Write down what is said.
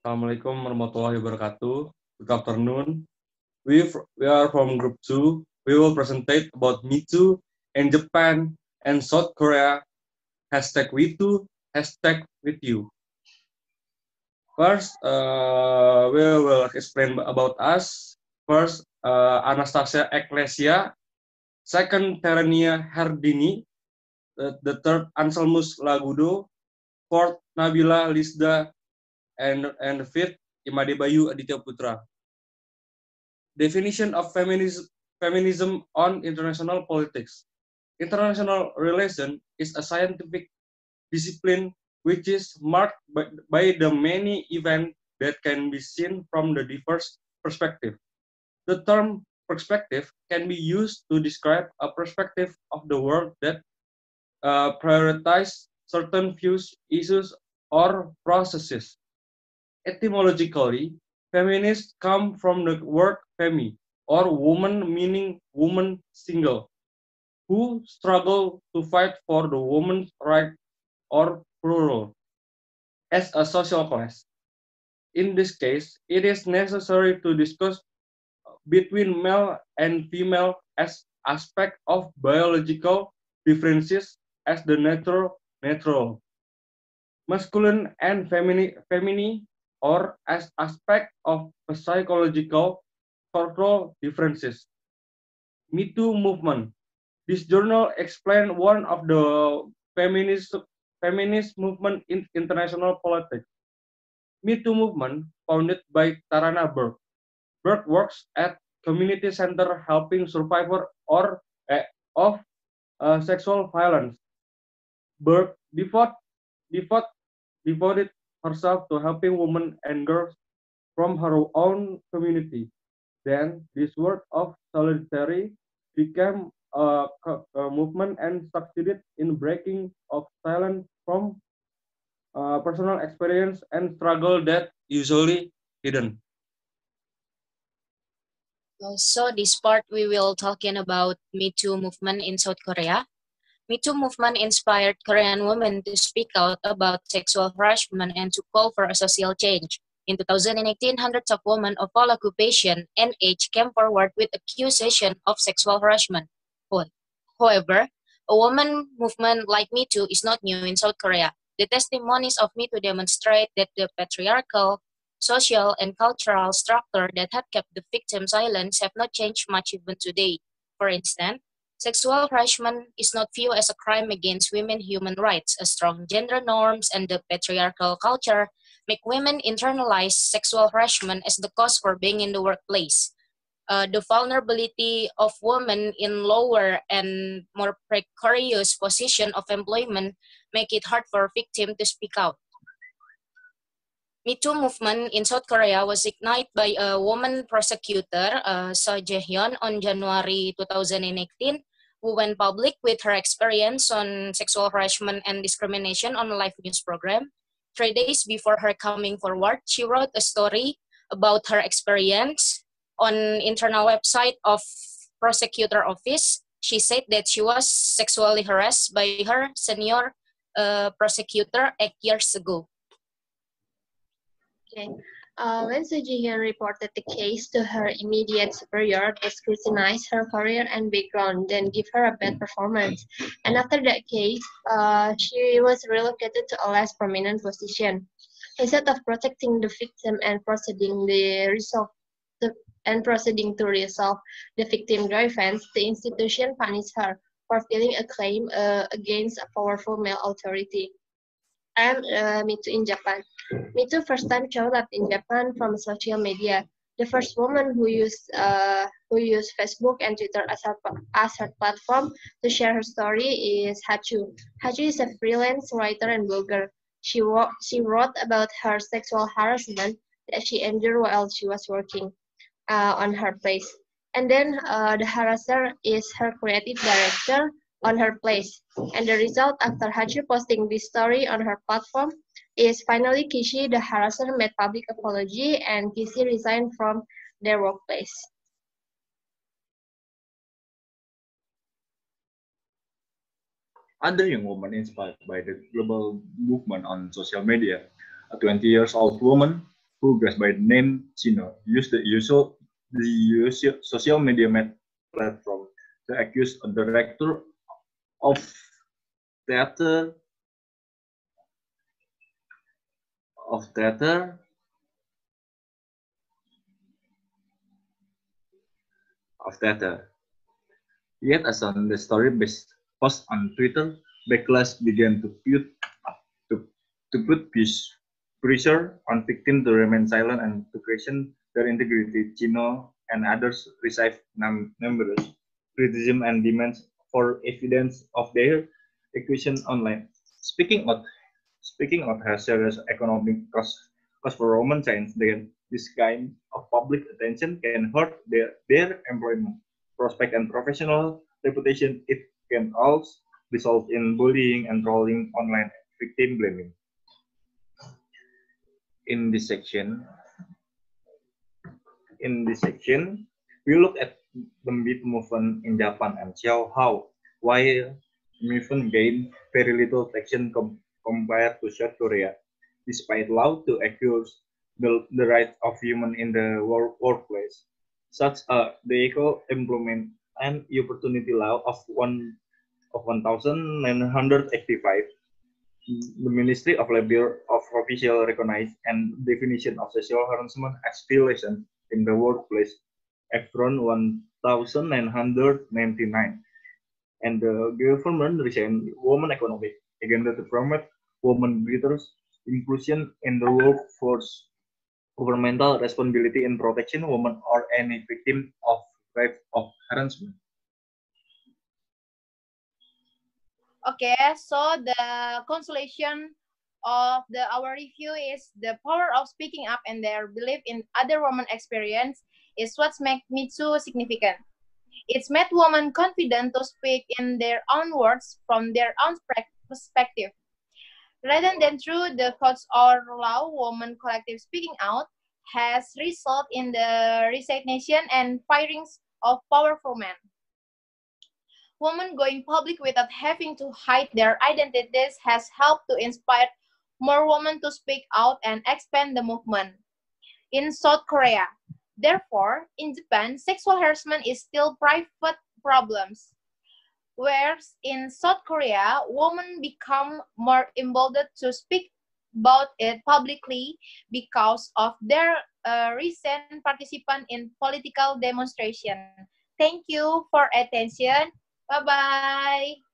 Assalamualaikum warahmatullahi wabarakatuh. Good afternoon. We are from Group 2. We will presentate about Me Too in Japan and South Korea. Hashtag #WeToo, hashtag with you. First, we will explain about us. First, Anastasia Ecclesia. Second, Terenia Herdini. The third, Anselmus Lagudo. Fourth, Nabila Lisda. And the fifth, Imade Bayu Aditya Putra. Definition of feminism on international politics. International relation is a scientific discipline which is marked by the many events that can be seen from the diverse perspective. The term perspective can be used to describe a perspective of the world that prioritize certain views, issues, or processes. Etymologically, feminists come from the word femi, or woman meaning woman single, who struggle to fight for the woman's right or plural as a social class. In this case, it is necessary to discuss between male and female as aspect of biological differences as the natural, masculine and feminine, or as aspect of psychological cultural differences. Me Too movement. This journal explained one of the feminist movement in international politics. Me Too movement, founded by Tarana Burke. Burke works at community center helping survivors of sexual violence. Burke devote, devoted herself to helping women and girls from her own community. Then this word of solidarity became a movement and succeeded in breaking of silence from personal experience and struggle that usually hidden. So this part we will talking about Me Too movement in South Korea. Me Too movement inspired Korean women to speak out about sexual harassment and to call for a social change. In 2018, hundreds of women of all occupation and age came forward with accusation of sexual harassment. However, a woman movement like Me Too is not new in South Korea. The testimonies of Me Too demonstrate that the patriarchal, social, and cultural structure that had kept the victim silent have not changed much even today. For instance, sexual harassment is not viewed as a crime against women's human rights, as strong gender norms and the patriarchal culture make women internalize sexual harassment as the cause for being in the workplace. The vulnerability of women in lower and more precarious position of employment make it hard for victims to speak out. Me Too movement in South Korea was ignited by a woman prosecutor, Seo Jae-hyun, on January 2018, who went public with her experience on sexual harassment and discrimination on a live news program. 3 days before her coming forward, she wrote a story about her experience on internal website of prosecutor office. She said that she was sexually harassed by her senior prosecutor 8 years ago. Okay. When Seo Jae-hyun reported the case to her immediate superior, they scrutinized her career and background, then give her a bad performance. And after that case, she was relocated to a less prominent position. Instead of protecting the victim and proceeding to resolve the victim grievance, the institution punished her for filing a claim against a powerful male authority. And Me Too in Japan. Me Too first time showed up in Japan from social media. The first woman who used Facebook and Twitter as her platform to share her story is Hachu. Hachu is a freelance writer and blogger. She wrote about her sexual harassment that she endured while she was working on her place. And then the harasser is her creative director on her place. And the result after Hachu posting this story on her platform is finally Kishi, the harasser, made public apology and Kishi resigned from their workplace. Other young women inspired by the global movement on social media. A 20 years old woman who goes by the name Chino, used the social media platform to accuse a director of theater of theater of theater. Yet, as on the story based post on Twitter, backlash began to, to put pressure on victims to remain silent and to question their integrity. Chino and others received numerous criticism and demands for evidence of their accusation online. Speaking of her serious economic cost for Roman science, then this kind of public attention can hurt their employment prospect and professional reputation. It can also result in bullying and trolling online victim blaming. In this section, we look at the Me Too movement in Japan and show why movement gained very little traction compared to South Korea, despite law to accuse the rights of human in the workplace, such as the Equal Employment and Opportunity Law of 1985. The Ministry of Labor of official recognized and definition of sexual harassment as violation in the workplace, Efron 1999, and the government resigned women economic again to promote women greaters inclusion in the workforce, governmental responsibility in protection women or any victim of rape of harassment. Okay, so the consolation of our review is the power of speaking up and their belief in other women experience is what makes Me Too significant. It's made women confident to speak in their own words from their own perspective. Rather than through the courts or law, women collective speaking out has resulted in the resignation and firings of powerful men. Women going public without having to hide their identities has helped to inspire more women to speak out and expand the movement. In South Korea, therefore, in Japan, sexual harassment is still private problems. Whereas in South Korea, women become more emboldened to speak about it publicly because of their recent participation in political demonstration. Thank you for attention. Bye-bye.